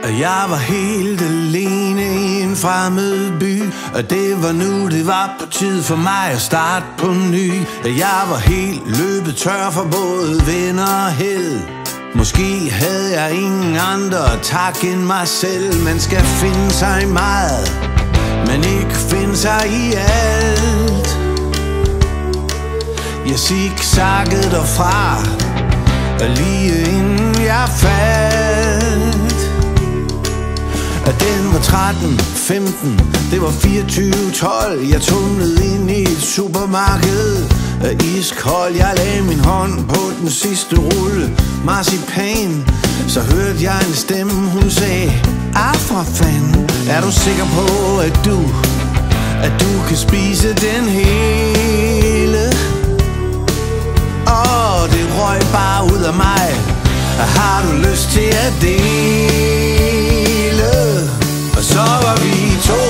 Jeg var helt alene i en fremmed by, og det var nu, det var på tid for mig at starte på ny. Jeg var helt løbet tør for både venner og held. Måske havde jeg ingen andre tak end mig selv. Man skal finde sig i meget, men ikke finde sig i alt. Jeg zigzaggede derfra, og lige inden jeg faldt. Den var 13-15, det var 24-12. Jeg tumlede ind i et supermarked, iskold. Jeg lagde min hånd på den sidste rulle marcipan. Så hørte jeg en stemme, hun sagde: for fanden, er du sikker på, at du kan spise den hele? Det røg bare ud af mig. Har du lyst til at dele? Og så var vi to,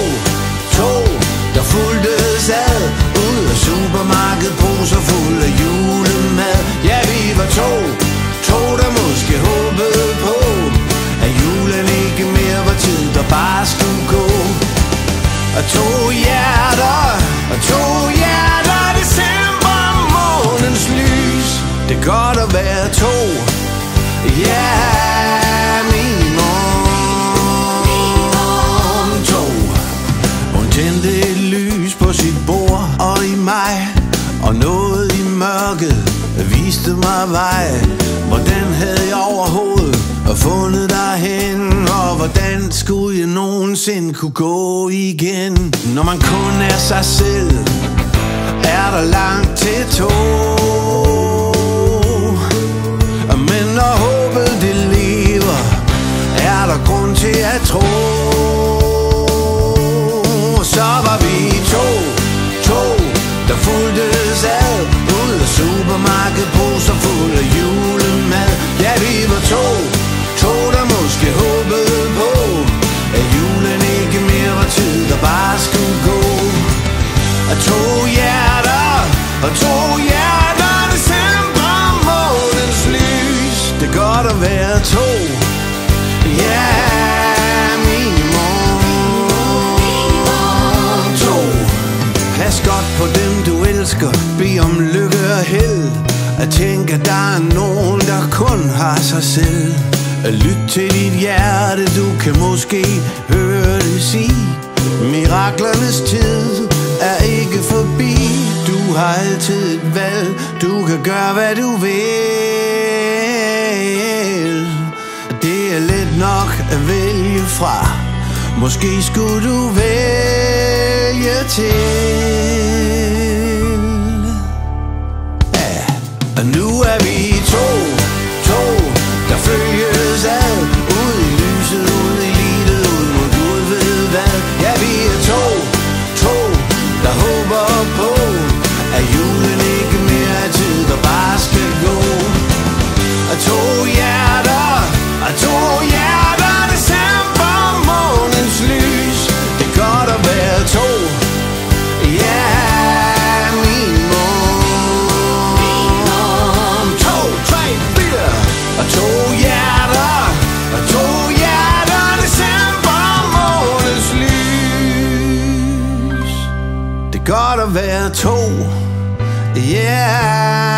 der fulgtes ad ud af supermarkedet, poser fuld af julemad. Ja, vi var to, der måske håbede på, at julen ikke mere var tid, der bare skulle gå. Og to hjerter, december, månens lys. Det er godt at være to. Ja, minimum to. Hun tændte et lys på sit bord og i mig, og noget i mørket viste mig vej. Hvordan havde jeg overhovedet fundet derhen, og hvordan skulle jeg nogensinde kunne gå igen? Når man kun er sig selv, er der langt til to. Men når håbet det lever, er der grund til at tro. Så var vi to, der fulgtes ad ud af supermarkedet, poser fuld af julemad. Ja, vi var to, der måske håbede på, at julen ikke mere var tid, der bare skulle gå. Og to hjerter, december, månens lys. Det er godt at være to. Ja, minimum to. Pas godt på dem du elsker, bed om lykke og held. At tænke at der er nogen der kun har sig selv. At lytte til dit hjerte, du kan måske høre det sige: miraklernes tid er ikke forbi. Du har altid et valg, du kan gøre hvad du vil. Det er let nok at vælge fra, måske skulle du vælge til. Ja, og nu er vi to, der følges ad ud i lyset, ud i livet, ud mod Gud ved hvad. Ja, vi er to, der håber på, at julen ikke mere er tid, der bare skal gå. Og to hjerter, december, månens lys. Det er godt at være to. Ja, minimum to, 3, 4. Og to hjerter, december, månens lys. Det er godt at være to. Yeah.